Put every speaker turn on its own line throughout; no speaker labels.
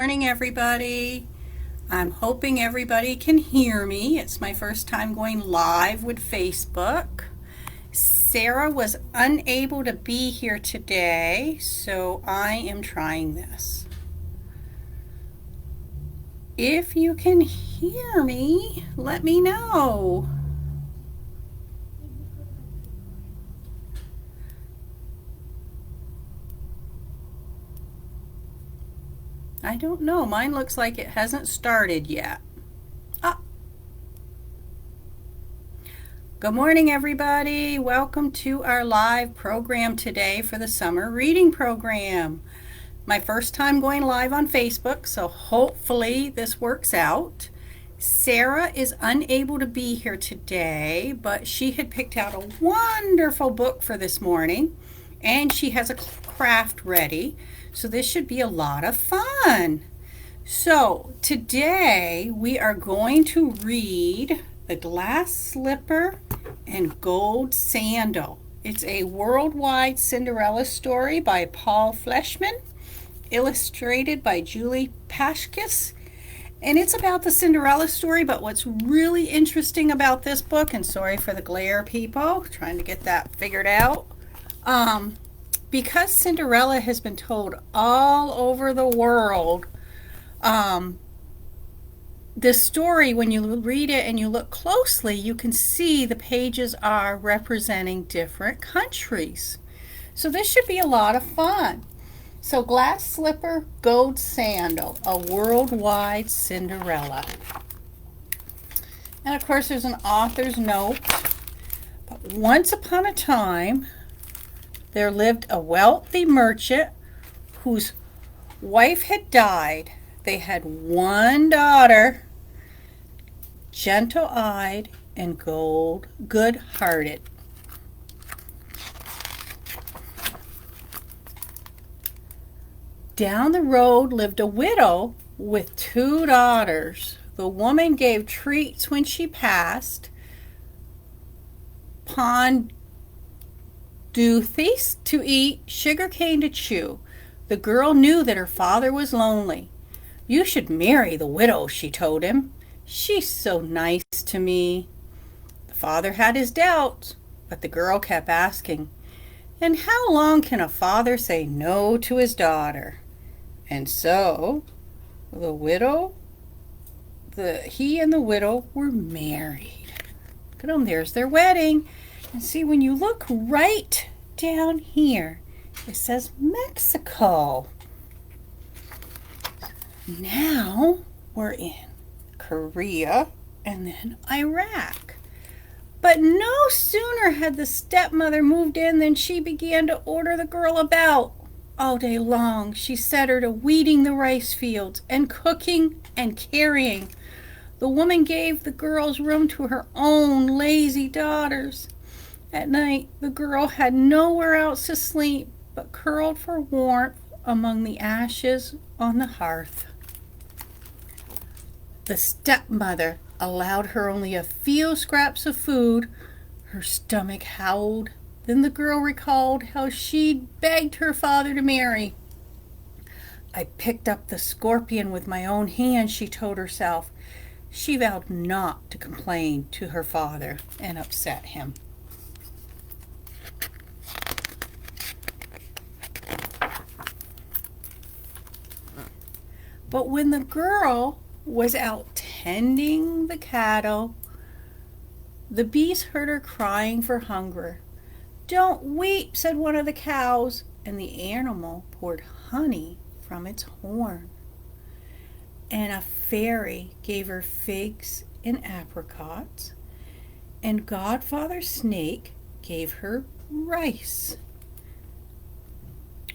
Morning, everybody. I'm hoping everybody can hear me. It's my first time going live with Facebook. Sarah was unable to be here today, so I am trying this. If you can hear me, let me know. I don't know. Mine looks like it hasn't started yet. Ah. Good morning, everybody. Welcome to our live program today for the summer reading program. My first time going live on Facebook, so hopefully this works out. Sarah is unable to be here today, but she had picked out a wonderful book for this morning, and she has a craft ready. So this should be a lot of fun. So today we are going to read The Glass Slipper and Gold Sandal. It's a Worldwide Cinderella story by Paul Fleischman, illustrated by Julie Pashkis. And it's about the Cinderella story, but what's really interesting about this book, and sorry for the glare, people, trying to get that figured out, because Cinderella has been told all over the world, this story, when you read it and you look closely, you can see the pages are representing different countries. So this should be a lot of fun. So Glass Slipper, Gold Sandal, a Worldwide Cinderella. And of course there's an author's note. But once upon a time, there lived a wealthy merchant whose wife had died. They had one daughter, gentle-eyed and good-hearted. Down the road lived a widow with two daughters. The woman gave treats when she passed, pond doothies to eat, sugarcane to chew. The girl knew that her father was lonely. "You should marry the widow," she told him. "She's so nice to me." The father had his doubts, but the girl kept asking, "And how long can a father say no to his daughter?" And so he and the widow were married. Look at them, there's their wedding. And see, when you look right down here, it says Mexico. Now we're in Korea and then Iraq. But no sooner had the stepmother moved in than she began to order the girl about. All day long she set her to weeding the rice fields and cooking and carrying. The woman gave the girl's room to her own lazy daughters. At night, the girl had nowhere else to sleep but curled for warmth among the ashes on the hearth. The stepmother allowed her only a few scraps of food. Her stomach howled. Then the girl recalled how she'd begged her father to marry. "I picked up the scorpion with my own hands," she told herself. She vowed not to complain to her father and upset him. But when the girl was out tending the cattle, the beast heard her crying for hunger. "Don't weep," said one of the cows, and the animal poured honey from its horn. And a fairy gave her figs and apricots, and Godfather Snake gave her rice.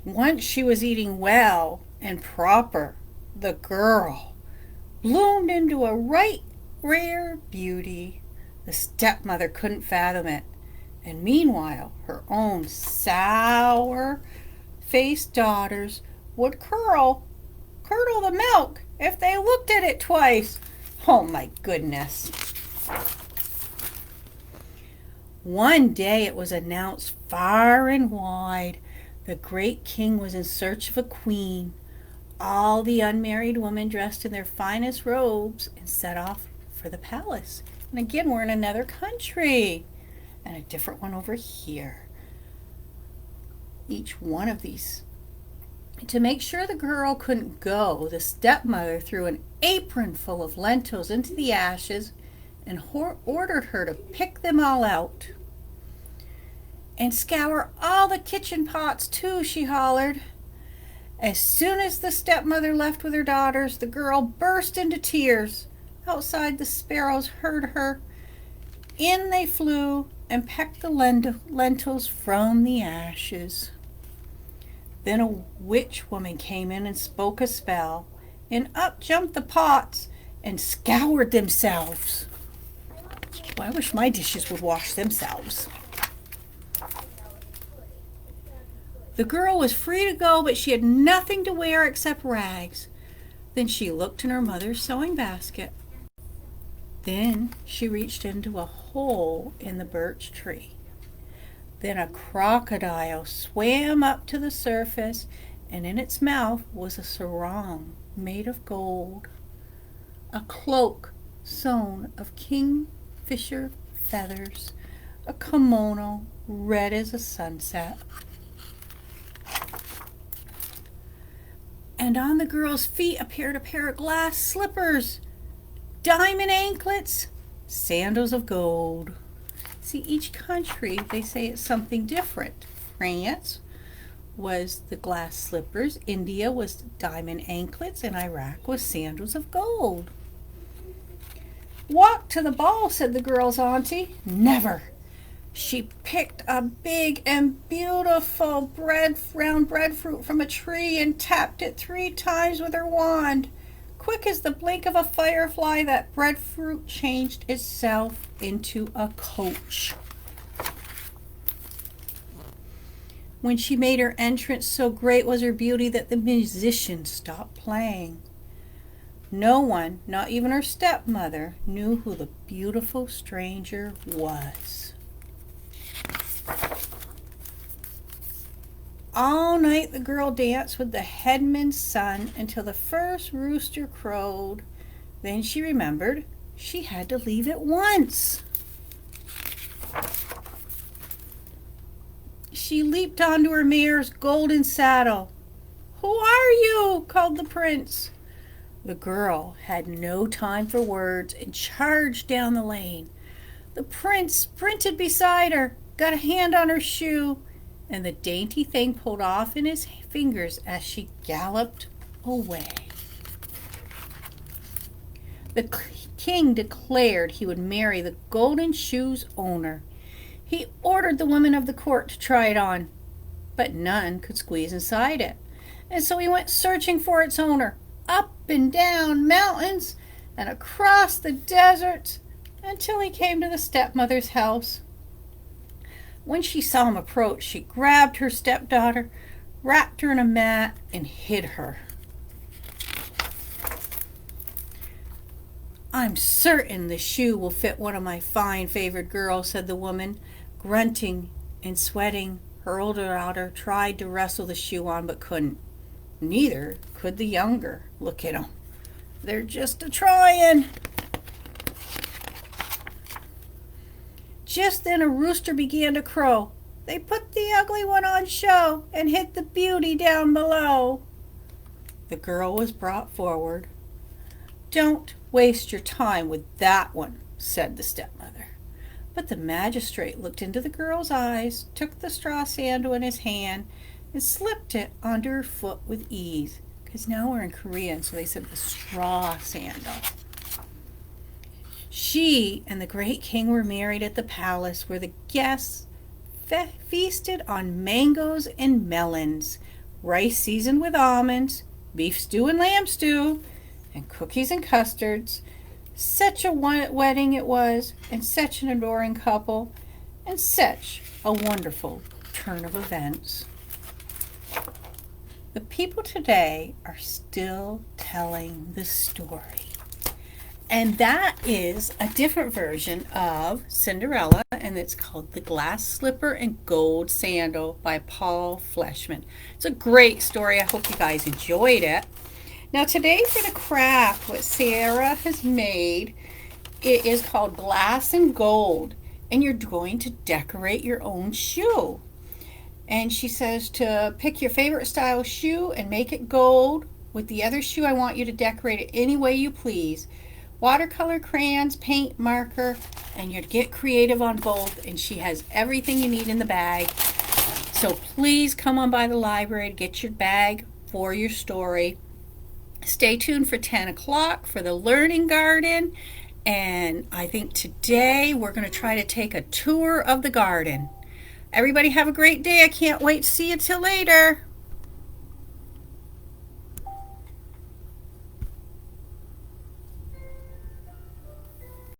Once she was eating well and proper, the girl bloomed into a right rare beauty. The stepmother couldn't fathom it, and meanwhile her own sour-faced daughters would curdle the milk if they looked at it twice. Oh my goodness. One day it was announced far and wide the great king was in search of a queen. all the unmarried women dressed in their finest robes and set off for the palace. And again, we're in another country and a different one over here. Each one of these. To make sure the girl couldn't go, the stepmother threw an apron full of lentils into the ashes and ordered her to pick them all out. And scour all the kitchen pots too, she hollered. As soon as the stepmother left with her daughters, the girl burst into tears. Outside, the sparrows heard her. In they flew and pecked the lentils from the ashes. Then a witch woman came in and spoke a spell, and up jumped the pots and scoured themselves. Well, I wish my dishes would wash themselves. The girl was free to go, but she had nothing to wear except rags. Then she looked in her mother's sewing basket. Then she reached into a hole in the birch tree. Then a crocodile swam up to the surface, and in its mouth was a sarong made of gold, a cloak sewn of kingfisher feathers, a kimono red as a sunset. And on the girl's feet appeared a pair of glass slippers, diamond anklets, sandals of gold. See, each country, they say it's something different. France was the glass slippers, India was diamond anklets, and Iraq was sandals of gold. Walk to the ball, said the girl's auntie. Never. She picked a big and beautiful round breadfruit from a tree and tapped it 3 times with her wand. Quick as the blink of a firefly, that breadfruit changed itself into a coach. When she made her entrance, so great was her beauty that the musicians stopped playing. No one, not even her stepmother, knew who the beautiful stranger was. All night the girl danced with the headman's son until the first rooster crowed. Then she remembered she had to leave at once. She leaped onto her mare's golden saddle. "Who are you?" called the prince. The girl had no time for words and charged down the lane. The prince sprinted beside her, got a hand on her shoe, and the dainty thing pulled off in his fingers as she galloped away. The king declared he would marry the golden shoe's owner. He ordered the women of the court to try it on, but none could squeeze inside it. And so he went searching for its owner, up and down mountains and across the deserts, until he came to the stepmother's house. When she saw him approach, she grabbed her stepdaughter, wrapped her in a mat, and hid her. "I'm certain the shoe will fit one of my fine favored girls," said the woman, grunting and sweating. Her older daughter tried to wrestle the shoe on, but couldn't. Neither could the younger. Look at 'em. They're just a-trying. Just then a rooster began to crow. They put the ugly one on show and hit the beauty down below. The girl was brought forward. "Don't waste your time with that one," said the stepmother. But the magistrate looked into the girl's eyes, took the straw sandal in his hand, and slipped it onto her foot with ease. Because now we're in Korean, so they said the straw sandal. She and the great king were married at the palace, where the guests feasted on mangoes and melons, rice seasoned with almonds, beef stew and lamb stew, and cookies and custards. Such a wedding it was, and such an adoring couple, and such a wonderful turn of events. The people today are still telling the story. And that is a different version of Cinderella, and it's called The Glass Slipper and Gold Sandal by Fleischman. It's a great story. I hope you guys enjoyed it. Now today for the craft, what Sarah has made, it is called Glass and Gold, and you're going to decorate your own shoe. And she says to pick your favorite style shoe and make it gold. With the other shoe, I want you to decorate it any way you please. Watercolor crayons, paint, marker, and you get creative on both. And she has everything you need in the bag. So please come on by the library to get your bag for your story. Stay tuned for 10 o'clock for the Learning Garden. And I think today we're going to try to take a tour of the garden. Everybody have a great day. I can't wait to see you till later.